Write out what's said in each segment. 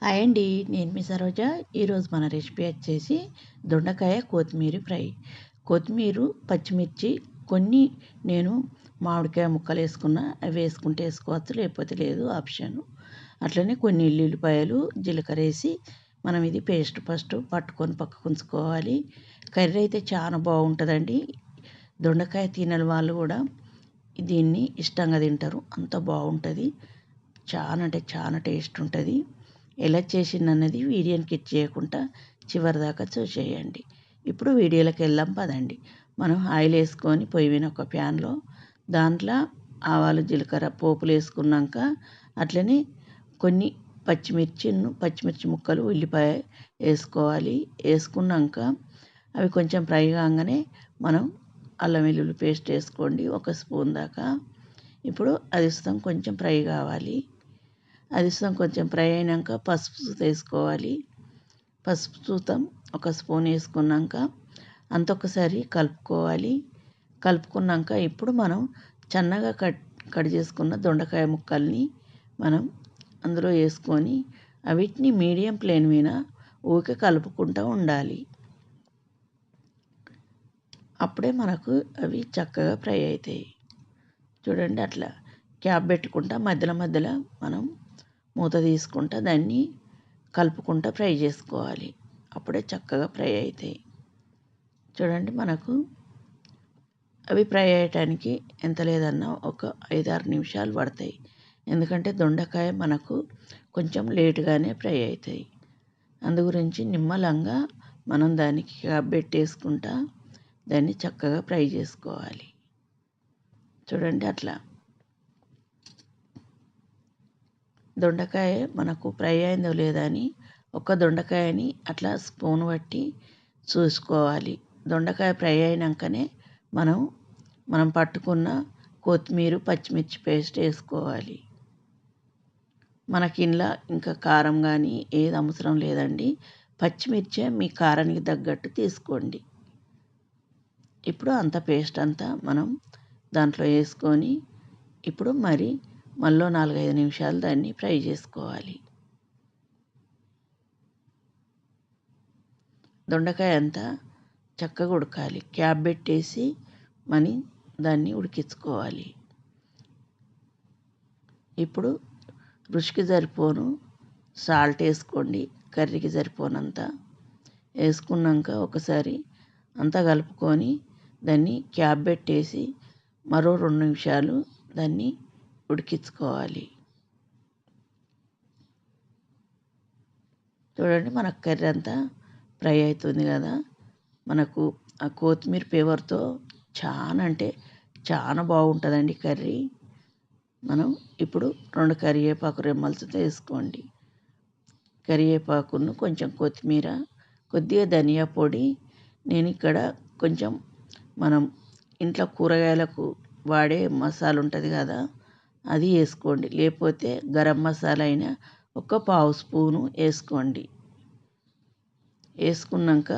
Hi అండి. నేను మీ సరోజ. ఈరోజు మన రెసిపీ వచ్చేసి దొండకాయ కొత్తిమీర ఫ్రై. కొత్తిమీర, పచ్చిమిర్చి కొన్ని నేను మామిడికాయ ముక్కలు వేసుకున్నా, అవి వేసుకుంటే వేసుకోవచ్చు, లేకపోతే లేదు, ఆప్షన్. అట్లనే కొన్ని ఎల్లుల్లిపాయలు, జీలకర్ర వేసి మనం ఇది పేస్ట్ ఫస్ట్ పట్టుకొని పక్కకు ఉంచుకోవాలి. కర్రీ అయితే చాలా బాగుంటుందండి. దొండకాయ తినని వాళ్ళు కూడా దీన్ని ఇష్టంగా తింటారు, అంత బాగుంటుంది. చాలా అంటే చాలా టేస్ట్ ఉంటుంది. ఎలా చేసిందన్నది వీడియోని కిట్ చేయకుండా చివరి దాకా చూసేయండి. ఇప్పుడు వీడియోలోకి వెళ్దాం పదండి. మనం ఆయిల్ వేసుకొని పొయ్యి మీద ఒక ప్యాన్లో దాంట్లో ఆవాలు, జీలకర్ర పోపులు వేసుకున్నాక అట్లనే కొన్ని పచ్చిమిర్చి ముక్కలు, ఉల్లిపాయ వేసుకోవాలి. వేసుకున్నాక అవి కొంచెం ఫ్రై కాగానే మనం అల్లం వెల్లుల్లి పేస్ట్ వేసుకోండి, 1 స్పూన్ దాకా. ఇప్పుడు అది కొంచెం ఫ్రై కావాలి. అది కొంచెం ఫ్రై అయినాక పసుపు వేసుకోవాలి. పసుపు చూద్దాం 1 స్పూన్ వేసుకున్నాక అంత ఒకసారి కలుపుకోవాలి. కలుపుకున్నాక ఇప్పుడు మనం సన్నగా కట్ చేసుకున్న దొండకాయ ముక్కల్ని మనం అందులో వేసుకొని వీటిని మీడియం ఫ్లేమ్ మీద ఊరికే కలుపుకుంటూ ఉండాలి. అప్పుడే మనకు అవి చక్కగా ఫ్రై అవుతాయి. చూడండి, అట్లా క్యాప్ పెట్టుకుంటా మధ్యలో మనం మూత తీసుకుంటా దాన్ని కలుపుకుంటా ఫ్రై చేసుకోవాలి. అప్పుడే చక్కగా ఫ్రై అవుతాయి. చూడండి, మనకు అవి ఫ్రై అయ్యటానికి ఎంత లేదన్నా ఒక 5-6 నిమిషాలు పడతాయి. ఎందుకంటే దొండకాయ మనకు కొంచెం లేటుగానే ఫ్రై అవుతాయి. అందు గురించి నిమ్మలంగా మనం దానికి క్యాప్ పెట్టేసుకుంటా దాన్ని చక్కగా ఫ్రై చేసుకోవాలి. చూడండి, అట్లా దొండకాయ మనకు ఫ్రై అయిందో లేదా అని ఒక దొండకాయని అట్లా స్పూన్ బట్టి చూసుకోవాలి. దొండకాయ ఫ్రై అయినాకనే మనం పట్టుకున్న కొత్తిమీర, పచ్చిమిర్చి పేస్ట్ వేసుకోవాలి. మనకి ఇంట్లో ఇంకా కారం కానీ ఏది అవసరం లేదండి. పచ్చిమిర్చే మీ కారానికి తగ్గట్టు తీసుకోండి. ఇప్పుడు అంత పేస్ట్ అంతా మనం దాంట్లో వేసుకొని ఇప్పుడు మళ్ళీ 4-5 నిమిషాలు దాన్ని ఫ్రై చేసుకోవాలి. దొండకాయ అంతా చక్కగా ఉడకాలి. క్యాప్ పెట్టేసి దాన్ని ఉడికించుకోవాలి. ఇప్పుడు రుచికి సరిపోను సాల్ట్ వేసుకోండి, కర్రీకి సరిపోనంత వేసుకున్నాక ఒకసారి అంతా కలుపుకొని దాన్ని క్యాప్ పెట్టేసి మరో 2 నిమిషాలు దాన్ని ఉడికించుకోవాలి. చూడండి, మన కర్రీ అంతా ఫ్రై అవుతుంది కదా. మనకు ఆ కొత్తిమీర ఫ్లేవర్తో చాలా అంటే చాలా బాగుంటుందండి కర్రీ. మనం ఇప్పుడు 2 కరివేపాకు రెమ్మలు వేసుకోండి. కరివేపాకును కొంచెం కొత్తిమీర, కొద్దిగా ధనియా పొడి. నేను ఇక్కడ కొంచెం మనం ఇంట్లో కూరగాయలకు వాడే మసాలా ఉంటుంది కదా, అది వేసుకోండి. లేకపోతే గరం మసాలా అయినా ఒక 1/2 స్పూను వేసుకోండి. వేసుకున్నాక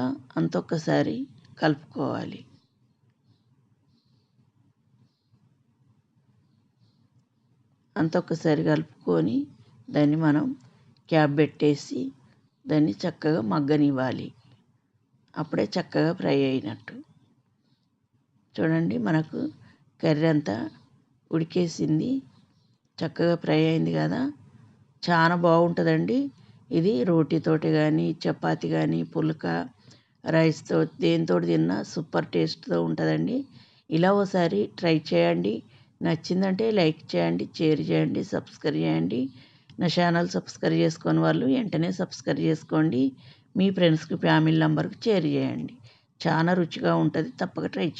ఒక్కసారి కలుపుకోవాలి. ఒక్కసారి కలుపుకొని దాన్ని మనం క్యాప్ పెట్టేసి దాన్ని చక్కగా మగ్గనివ్వాలి. అప్పుడే చక్కగా ఫ్రై అయినట్టు. చూడండి, మనకు కర్రీ అంతా ఉడికేసింది, చక్కగా ఫ్రై అయింది కదా. చాలా బాగుంటుందండి. ఇది రోటీతోటి కానీ, చపాతి కానీ, పుల్కా రైస్తో దేనితో తిన్నా సూపర్ టేస్ట్తో ఉంటుందండి. ఇలా ఒకసారి ట్రై చేయండి. నచ్చిందంటే లైక్ చేయండి, షేర్ చేయండి, సబ్స్క్రైబ్ చేయండి. నా ఛానల్ సబ్స్క్రైబ్ చేసుకొని వాళ్ళు వెంటనే సబ్స్క్రైబ్ చేసుకోండి. మీ ఫ్రెండ్స్కి, ఫ్యామిలీ మెంబర్కి షేర్ చేయండి. చాలా రుచిగా ఉంటుంది, తప్పక ట్రై చేయండి.